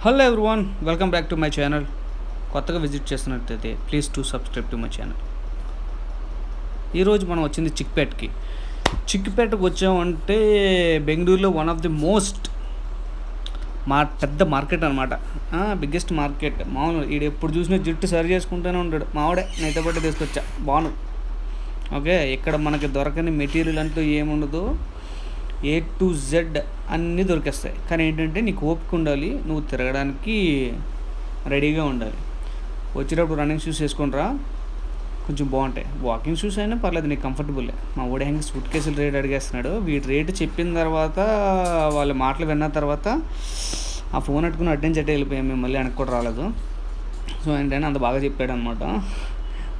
Hello everyone, welcome back to my channel. కొత్తగా విజిట్ చేస్తున్నట్టయితే please to subscribe to my channel. ఈరోజు మనం వచ్చింది చిక్పేటకు వచ్చామంటే బెంగళూరులో వన్ ఆఫ్ ది మోస్ట్ పెద్ద మార్కెట్ అనమాట. Biggest market. మామూలు ఈడు ఎప్పుడు చూసినా జుట్టు సరి చేసుకుంటూనే ఉంటాడు. మావాడే నైతే పట్టి తీసుకొచ్చా బాను. ఓకే, ఇక్కడ మనకి దొరకని మెటీరియల్ అంటూ ఏముండదు. ఏ టు జెడ్ అన్నీ దొరికేస్తాయి. కానీ ఏంటంటే నీకు ఓపిక ఉండాలి, నువ్వు తిరగడానికి రెడీగా ఉండాలి. వచ్చేటప్పుడు రన్నింగ్ షూస్ వేసుకుంటారా, కొంచెం బాగుంటాయి. వాకింగ్ షూస్ అయినా పర్లేదు, నీకు కంఫర్టబుల్. మా ఓడి హ్యాంగ్ సూట్ కేసులు రేట్ అడిగేస్తున్నాడు. వీటి రేటు చెప్పిన తర్వాత వాళ్ళ మాటలు విన్న తర్వాత ఆ ఫోన్ అట్టుకుని అడ్డం చెట్టు వెళ్ళిపోయాం. మేము మళ్ళీ వెనక్కి కూడా రాలేదు. సో ఏంటంటే అంత బాగా చెప్పాడు అనమాట.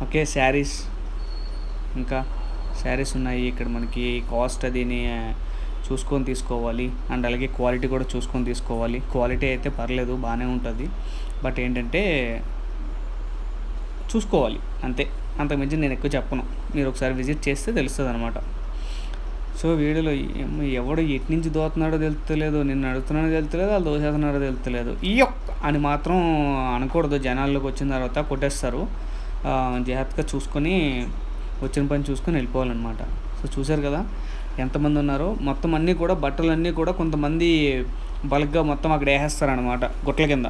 ఓకే, శారీస్, ఇంకా శారీస్ ఉన్నాయి ఇక్కడ. మనకి కాస్ట్ అదిని చూసుకొని తీసుకోవాలి, అండ్ అలాగే క్వాలిటీ కూడా చూసుకొని తీసుకోవాలి. క్వాలిటీ అయితే పర్లేదు, బాగానే ఉంటుంది. బట్ ఏంటంటే చూసుకోవాలి అంతే, అంతకుమించి నేను ఎక్కువ చెప్పను. మీరు ఒకసారి విజిట్ చేస్తే తెలుస్తుంది అనమాట. సో వీడియోలో ఎవడు ఎటు నుంచి దోతున్నాడో తెలుస్తలేదు, నిన్ను అడుగుతున్నాడో తెలుస్తలేదు, వాళ్ళు దోసేస్తున్నాడో తెలుస్తలేదు. అని మాత్రం అనకూడదు. జనాల్లోకి వచ్చిన తర్వాత కొట్టేస్తారు. జాగ్రత్తగా చూసుకొని వచ్చిన పని చూసుకొని వెళ్ళిపోవాలన్నమాట. సో చూశారు కదా ఎంతమంది ఉన్నారో. మొత్తం అన్నీ కూడా బట్టలన్నీ కూడా కొంతమంది బల్క్గా మొత్తం అక్కడ వేసేస్తారనమాట గుట్టల కింద,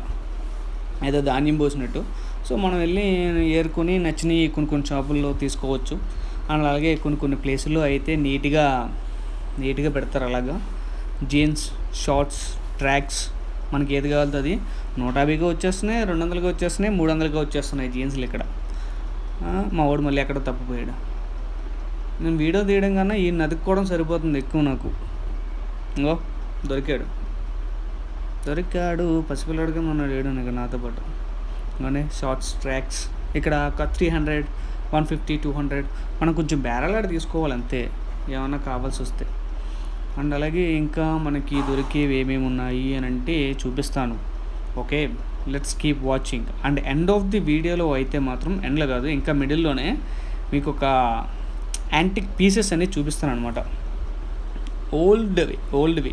ఏదో ధాన్యం పోసినట్టు. సో మనం వెళ్ళి ఏరుకొని నచ్చినవి కొన్ని షాపుల్లో తీసుకోవచ్చు. అండ్ అలాగే కొన్ని ప్లేసుల్లో అయితే నీట్గా పెడతారు. అలాగా జీన్స్, షార్ట్స్, ట్రాక్స్, మనకి ఏది కావాలో అది 150గా వచ్చేస్తున్నాయి, 200గా వచ్చేస్తున్నాయి, 300గా వచ్చేస్తున్నాయి జీన్స్లు ఇక్కడ. మా వాడు మళ్ళీ ఎక్కడ తప్పిపోయాడు. నేను వీడియో తీయడం కన్నా ఈ నదుక్కోవడం సరిపోతుంది ఎక్కువ నాకు. ఇంకో దొరికాడు పసిపిల్లడిగా ఉన్నాడు ఏడు ఇక్కడ నాతో పాటు. ఇంకోనే షార్ట్స్, ట్రాక్స్ ఇక్కడ ఒక 300, 150, 200 మనం కొంచెం బేరాలాడి తీసుకోవాలి అంతే, ఏమన్నా కావాల్సి వస్తే. అండ్ అలాగే ఇంకా మనకి దొరికేవి ఏమేమి ఉన్నాయి అని అంటే చూపిస్తాను. Okay, let's keep watching. And end of the వీడియోలో అయితే మాత్రం, ఎండ్లో కాదు ఇంకా మిడిల్లోనే, మీకు ఒక యాంటిక్ పీసెస్ అనేది చూపిస్తాను అనమాట. ఓల్డ్వి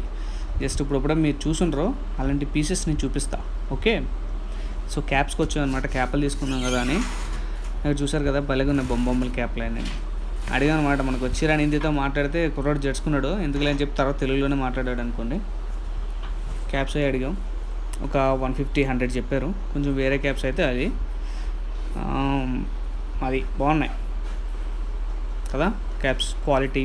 జస్ట్ ఇప్పుడు మీరు చూసుండ్రో అలాంటి పీసెస్ని చూపిస్తా. ఓకే, సో క్యాప్స్కి వచ్చామన్నమాట. క్యాప్లు తీసుకున్నాం కదా అని ఇక్కడ చూసారు కదా, భలేగా ఉన్నాయి బొమ్మల క్యాప్లు అని అడిగాను అనమాట. మనకు వచ్చిరా హిందీతో మాట్లాడితే కుర్రాడు జడుచుకున్నాడు, ఎందుకులే అని చెప్పి తర్వాత తెలుగులోనే మాట్లాడాడు అనుకోండి. క్యాప్స్ అవి అడిగాం, ఒక 150, 100 చెప్పారు. కొంచెం వేరే క్యాప్స్ అయితే అది బాగున్నాయి కదా క్యాప్స్, క్వాలిటీ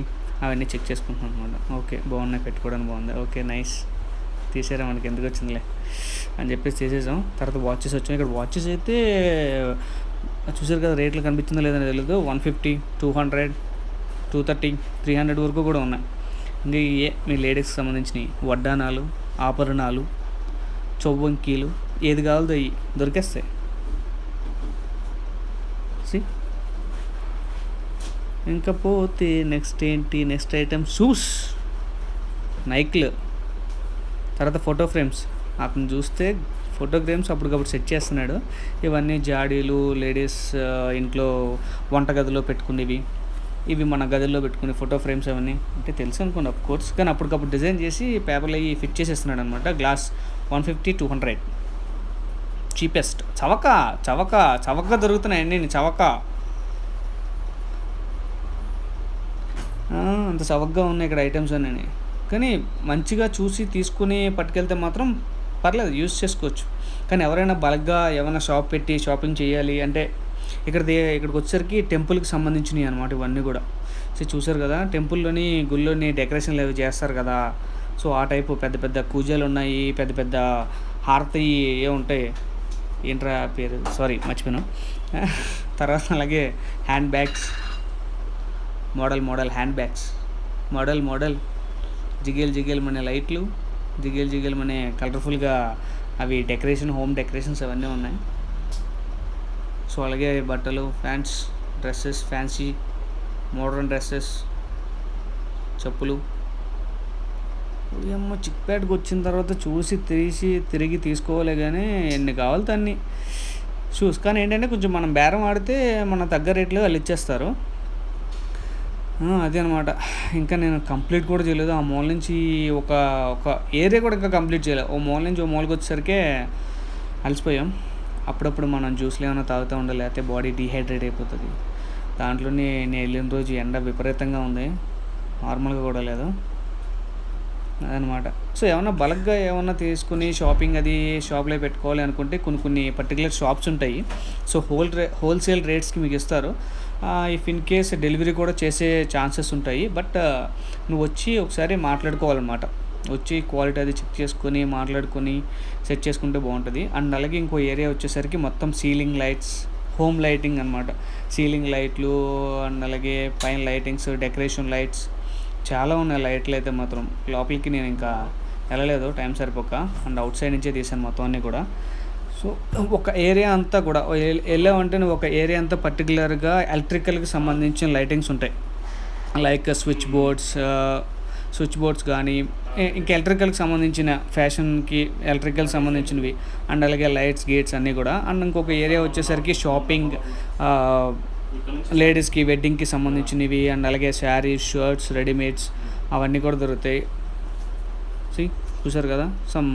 అవన్నీ చెక్ చేసుకుంటున్నాను అనమాట. ఓకే, బాగున్నాయి, పెట్టుకోవడానికి బాగుంది. Okay, nice. తీసారా, మనకి ఎందుకు వచ్చిందిలే అని చెప్పేసి తీసేసాం. తర్వాత వాచెస్ వచ్చాం. ఇక్కడ వాచెస్ అయితే చూసారు కదా, రేట్లు కనిపించిందో లేదని తెలియదు. 150, 200, 230, 300 వరకు కూడా ఉన్నాయి. ఇంకా మీ లేడీస్కి సంబంధించినవి వడ్డానాలు, ఆభరణాలు, చొవ్వంకీలు, ఏది కావాలో అవి దొరికేస్తాయి. ఇంకపోతే నెక్స్ట్ ఐటమ్ షూస్, నైక్లు. తర్వాత ఫోటో ఫ్రేమ్స్. అతను చూస్తే ఫోటో ఫ్రేమ్స్ అప్పటికప్పుడు సెట్ చేస్తున్నాడు. ఇవన్నీ జాడీలు, లేడీస్ ఇంట్లో వంటగదిలో పెట్టుకునేవి, ఇవి మన గదిలో పెట్టుకునే ఫోటో ఫ్రేమ్స్ అవన్నీ అంటే తెలుసు అనుకోండి ఆఫ్ కోర్స్. కానీ అప్పటికప్పుడు డిజైన్ చేసి పేపర్లు అవి ఫిట్ చేసేస్తున్నాడు అనమాట. Glass 150, 200 cheapest. చవక దొరుకుతున్నాయి అన్నీ. అంత చవకగా ఉన్నాయి ఇక్కడ ఐటమ్స్ అన్నీ. కానీ మంచిగా చూసి తీసుకుని పట్టుకెళ్తే మాత్రం పర్లేదు, యూస్ చేసుకోవచ్చు. కానీ ఎవరైనా బల్క్గా ఏమైనా షాప్ పెట్టి షాపింగ్ చేయాలి అంటే ఇక్కడికి వచ్చేసరికి టెంపుల్కి సంబంధించినవి అనమాట ఇవన్నీ కూడా. సో చూసారు కదా, టెంపుల్లోని గుళ్ళోని డెకరేషన్లు అవి చేస్తారు కదా. సో ఆ టైపు పెద్ద పెద్ద కూజాలు ఉన్నాయి, పెద్ద పెద్ద హారతి ఏ ఉంటాయి, ఏంట్రా పేరు, సారీ మర్చిపోయాను. తర్వాత అలాగే hand bags, model hand bags, model జిగేల్ మనే లైట్లు, జిగేల్ మనే కలర్ఫుల్గా అవి డెకరేషన్, హోమ్ డెకరేషన్స్ అవన్నీ ఉన్నాయి. సో అలాగే బట్టలు, pants, dresses, fancy modern dresses, చెప్పులు. చిక్పేటకు వచ్చిన తర్వాత చూసి తిరిగి తీసుకోవాలి. కానీ ఎన్ని కావాలి అన్ని షూస్. కానీ ఏంటంటే కొంచెం మనం బేరం ఆడితే మన తగ్గ రేట్లు వాళ్ళు ఇచ్చేస్తారు. అదే అనమాట. ఇంకా నేను కంప్లీట్ కూడా చేయలేదు. ఆ మూల నుంచి ఒక ఒక ఏరియా కూడా ఇంకా కంప్లీట్ చేయలేదు. ఓ మూల నుంచి ఓ మూలకి వచ్చేసరికే అలసిపోయాం. అప్పుడప్పుడు మనం జ్యూస్లు ఏమైనా తాగుతూ ఉండాలి, లేకపోతే బాడీ డీహైడ్రేట్ అయిపోతుంది. దాంట్లోనే నేను వెళ్ళిన రోజు ఎండ విపరీతంగా ఉంది, నార్మల్గా కూడా లేదు. అదనమాట. సో ఏమన్నా బల్క్గా ఏమన్నా తీసుకుని షాపింగ్ అది షాప్లో పెట్టుకోవాలి అనుకుంటే కొన్ని కొన్ని పర్టికులర్ షాప్స్ ఉంటాయి. సో హోల్సేల్ రేట్స్కి మీకు ఇస్తారు. ఇఫ్ ఇన్ కేస్ డెలివరీ కూడా చేసే ఛాన్సెస్ ఉంటాయి. బట్ నువ్వు వచ్చి ఒకసారి మాట్లాడుకోవాలన్నమాట. వచ్చి క్వాలిటీ అది చెక్ చేసుకొని మాట్లాడుకొని సెట్ చేసుకుంటే బాగుంటుంది. అండ్ అలాగే ఇంకో ఏరియా వచ్చేసరికి మొత్తం సీలింగ్ లైట్స్, హోమ్ లైటింగ్ అనమాట. సీలింగ్ లైట్లు అండ్ అలాగే పైన లైటింగ్స్, డెకరేషన్ లైట్స్ చాలా ఉన్నాయి. లైట్లు అయితే మాత్రం లోపలికి నేను ఇంకా వెళ్ళలేదు, టైం సరిపోక. అండ్ అవుట్ సైడ్ నుంచే తీసాను మొత్తం అన్నీ కూడా. సో ఒక ఏరియా అంతా కూడా వెళ్ళామంటే నువ్వు ఒక ఏరియా అంతా పర్టికులర్గా ఎలక్ట్రికల్కి సంబంధించిన లైటింగ్స్ ఉంటాయి. లైక్ స్విచ్ బోర్డ్స్ కానీ ఇంకా ఎలక్ట్రికల్కి సంబంధించిన ఫ్యాషన్కి ఎలక్ట్రికల్కి సంబంధించినవి అండ్ అలాగే లైట్స్ గేట్స్ అన్నీ కూడా. అండ్ ఇంకొక ఏరియా వచ్చేసరికి షాపింగ్, లేడీస్కి వెడ్డింగ్కి సంబంధించినవి అండ్ అలాగే శారీస్, షర్ట్స్, రెడీమేడ్స్ అవన్నీ కూడా దొరుకుతాయి. చూసారు కదా, సమ్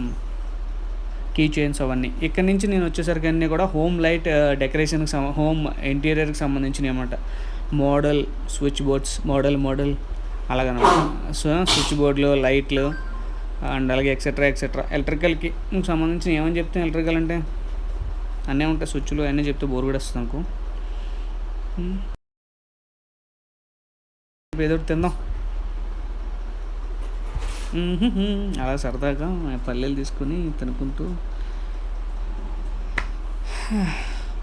కీ చైన్స్ అవన్నీ. ఇక్కడ నుంచి నేను వచ్చేసరికి అన్నీ కూడా హోమ్ లైట్ డెకరేషన్కి హోమ్ ఇంటీరియర్కి సంబంధించినవి అన్నమాట. మోడల్ స్విచ్ బోర్డ్స్, మోడల్ అలాగనమాట. సో స్విచ్ బోర్డులు, లైట్లు అండ్ అలాగే ఎక్సెట్రా ఎలక్ట్రికల్కి సంబంధించిన ఏమని చెప్తే ఎలక్ట్రికల్ అంటే అన్నీ ఉంటాయి. స్విచ్లు అన్నీ చెప్తే బోర్ కూడా వస్తుంది నాకు. ఏదో తిందాం అలా సరదాగా పల్లెలు తీసుకొని తినుకుంటూ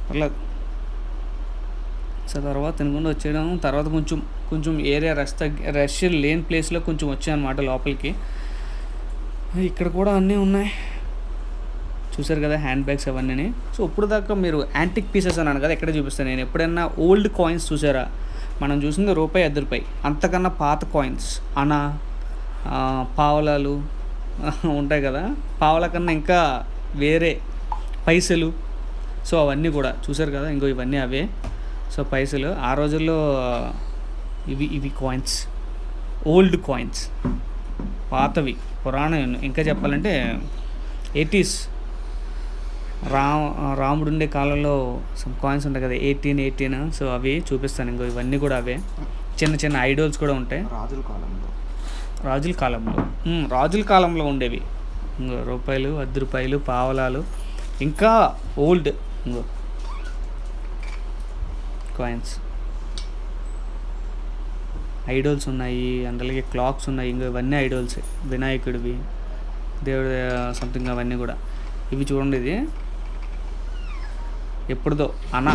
పర్లేదు. సో తర్వాత తినకుండా వచ్చేయడం. తర్వాత కొంచెం ఏరియా రష్ లేని ప్లేస్లో కొంచెం వచ్చాయన్నమాట లోపలికి. ఇక్కడ కూడా అన్నీ ఉన్నాయి, చూసారు కదా, హ్యాండ్ బ్యాగ్స్ అవన్నీ. సో ఇప్పుడు దాకా మీరు యాంటిక్ పీసెస్ అన్నాను కదా, ఎక్కడ చూపిస్తాను నేను. ఎప్పుడైనా ఓల్డ్ కాయిన్స్ చూసారా? మనం చూసింది రూపాయి, 10 రూపాయి, అంతకన్నా పాత కాయిన్స్, అనా, పావలాలు ఉంటాయి కదా, పావలా కన్నా ఇంకా వేరే పైసలు. సో అవన్నీ కూడా చూసారు కదా, ఇంకో ఇవన్నీ అవే. సో పైసలు ఆ రోజుల్లో ఇవి కాయిన్స్, ఓల్డ్ కాయిన్స్, పాతవి, పురాణం. ఇంకా చెప్పాలంటే 80s రాముడు ఉండే కాలంలో సమ్ కాయిన్స్ ఉంటాయి కదా, 18. సో అవి చూపిస్తాను. ఇంకో ఇవన్నీ కూడా అవే. చిన్న ఐడోల్స్ కూడా ఉంటాయి రాజుల కాలంలో ఉండేవి. ఇంకో రూపాయలు, 10 రూపాయలు, పావలాలు, ఇంకా ఓల్డ్ ఇంకో కాయిన్స్, ఐడోల్స్ ఉన్నాయి. అండ్ అలాగే క్లాక్స్ ఉన్నాయి. ఇంకో ఇవన్నీ ఐడోల్స్, వినాయకుడివి, దేవుడి సంథింగ్ అవన్నీ కూడా. ఇవి చూడండి, ఇది ఎప్పుడుదో అనా,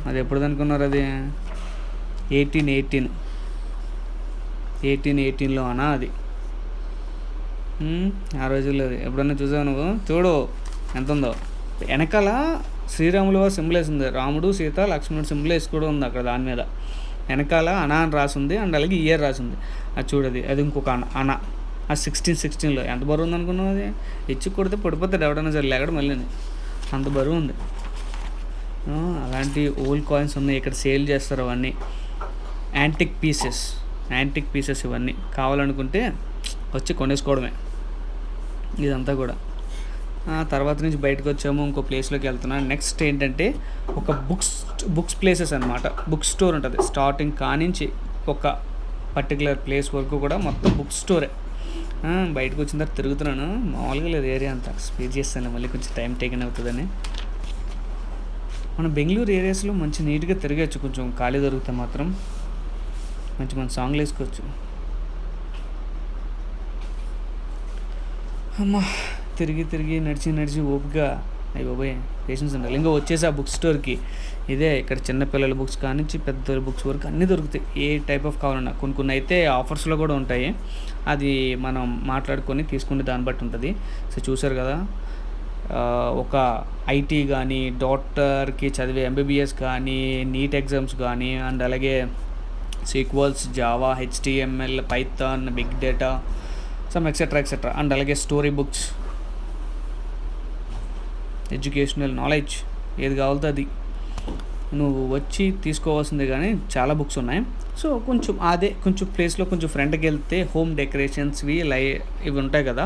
అది ఎప్పుడు అనుకున్నారు? అది 1818లో అనా అది. ఆ రోజుల్లో అది ఎప్పుడన్నా చూసావు నువ్వు? చూడు ఎంత ఉందో. వెనకాల శ్రీరాములు సింబల్ వేసింది, రాముడు, సీత, లక్ష్మణుడు సింబల్ వేసి కూడా ఉంది అక్కడ. దాని మీద వెనకాల అనా అని రాసింది. అండ్ అలాగే ఇయర్ రాసింది. అది చూడది, అది ఇంకొక అనా. ఆ 1616లో ఎంత బరువు ఉంది అనుకున్నావు? అది ఇచ్చి కొడితే పడిపోతాడు ఎవడన్నా సరే, లేకడ మళ్ళీ అంత బరువు ఉంది. అలాంటి ఓల్డ్ కాయిన్స్ ఉన్నాయి ఇక్కడ, సేల్ చేస్తారు అవన్నీ. యాంటిక్ పీసెస్ ఇవన్నీ కావాలనుకుంటే వచ్చి కొనేసుకోవడమే ఇదంతా కూడా. తర్వాత నుంచి బయటకు వచ్చాము, ఇంకో ప్లేస్లోకి వెళ్తున్నాను. నెక్స్ట్ ఏంటంటే ఒక బుక్స్ ప్లేసెస్ అనమాట. బుక్ స్టోర్ ఉంటుంది. స్టార్టింగ్ కానించి ఒక పర్టికులర్ ప్లేస్ వరకు కూడా మొత్తం బుక్ స్టోరే. బయటకు వచ్చిన తర్వాత తిరుగుతున్నాను, మామూలుగా లేదు ఏరియా అంతా. స్పీడ్ చేస్తాను, మళ్ళీ కొంచెం టైం టేకన్ అవుతుందని. మన బెంగళూరు ఏరియాస్లో మంచి నీట్గా తిరగచ్చు, కొంచెం ఖాళీ దొరికితే మాత్రం మంచి సాంగ్లు వేసుకోవచ్చు. అమ్మా తిరిగి నడిచి ఓపిక, అయ్యి బాబాయ్ పేషెన్స్ ఉండాలి. ఇంకా వచ్చేసి ఆ బుక్ స్టోర్కి, ఇదే ఇక్కడ చిన్నపిల్లల బుక్స్ కానించి పెద్ద బుక్స్ వరకు అన్నీ దొరుకుతాయి. ఏ టైప్ ఆఫ్ కావాలన్నా. కొన్ని అయితే ఆఫర్స్లో కూడా ఉంటాయి, అది మనం మాట్లాడుకొని తీసుకునే దాన్ని బట్టి ఉంటుంది. సో చూసారు కదా, ఒక ఐటీ కానీ, డాక్టర్కి చదివే ఎంబీబీఎస్ కానీ, నీట్ ఎగ్జామ్స్ కానీ, అండ్ అలాగే sequels, Java, HTML, Python, big data, some etcetera. And అలాగే స్టోరీ బుక్స్, ఎడ్యుకేషనల్ నాలెడ్జ్, ఏది కావాలో అది. నువ్వు వచ్చి తీసుకోవాల్సిందే, కానీ చాలా బుక్స్ ఉన్నాయి. సో కొంచెం ప్లేస్లో కొంచెం ఫ్రంట్కి వెళ్తే హోమ్ డెకరేషన్స్వి ఇవి ఉంటాయి కదా,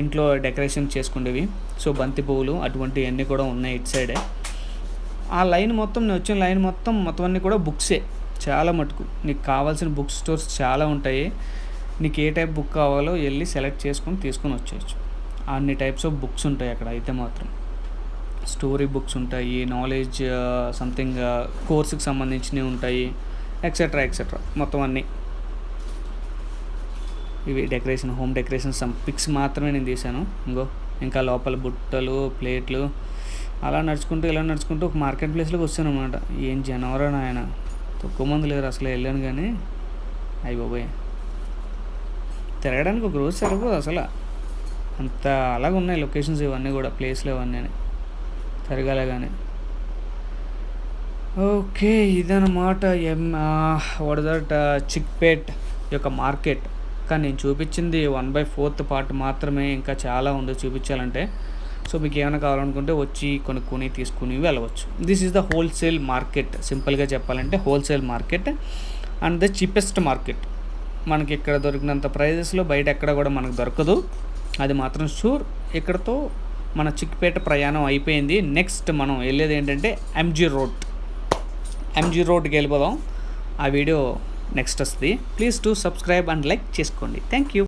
ఇంట్లో డెకరేషన్ చేసుకునేవి. సో బంతి పువ్వులు అటువంటివన్నీ కూడా ఉన్నాయి ఇటు సైడే. ఆ లైన్ మొత్తం, నేను వచ్చిన లైన్ మొత్తం అన్నీ కూడా బుక్సే. చాలా మటుకు నీకు కావాల్సిన బుక్ స్టోర్స్ చాలా ఉంటాయి. నీకు ఏ టైప్ బుక్ కావాలో వెళ్ళి సెలెక్ట్ చేసుకొని తీసుకొని వచ్చేయచ్చు. అన్ని టైప్స్ ఆఫ్ బుక్స్ ఉంటాయి అక్కడ అయితే మాత్రం. స్టోరీ బుక్స్ ఉంటాయి, నాలెడ్జ్ సంథింగ్ కోర్సుకి సంబంధించినవి ఉంటాయి, ఎక్సెట్రా మొత్తం అన్నీ. ఇవి డెకరేషన్, హోమ్ డెకరేషన్ పిక్స్ మాత్రమే నేను తీశాను. ఇంకా లోపల బుట్టలు, ప్లేట్లు, అలా నడుచుకుంటూ ఒక మార్కెట్ ప్లేస్లోకి వచ్చాను అనమాట. ఏం జనవరా నాయన, తక్కువ మంది లేరు అసలు. వెళ్ళాను కానీ అయ్యి బాబోయ్, తిరగడానికి ఒక రోజు సరిపోదు అసలు, అంత అలాగ ఉన్నాయి లొకేషన్స్ ఇవన్నీ కూడా, ప్లేస్లు ఇవన్నీ తిరగాలే కానీ. ఓకే, ఇదన్నమాట వాట్ దట్ చిక్పేట్ యొక్క మార్కెట్. కానీ నేను చూపించింది 1/4 పార్ట్ మాత్రమే, ఇంకా చాలా ఉంది చూపించాలంటే. సో మీకు ఏమైనా కావాలనుకుంటే వచ్చి కొనుక్కొని తీసుకుని వెళ్ళవచ్చు. This is the wholesale market. సింపుల్గా చెప్పాలంటే wholesale market and the cheapest market. మనకి ఇక్కడ దొరికినంత ప్రైజెస్లో బయట ఎక్కడ కూడా మనకు దొరకదు, అది మాత్రం షూర్. ఇక్కడతో మన చిక్పేట ప్రయాణం అయిపోయింది. నెక్స్ట్ మనం వెళ్ళేది ఏంటంటే ఎంజీ రోడ్కి వెళ్ళిపోదాం. ఆ వీడియో నెక్స్ట్ వస్తుంది. Please to subscribe and like చేసుకోండి. Thank you.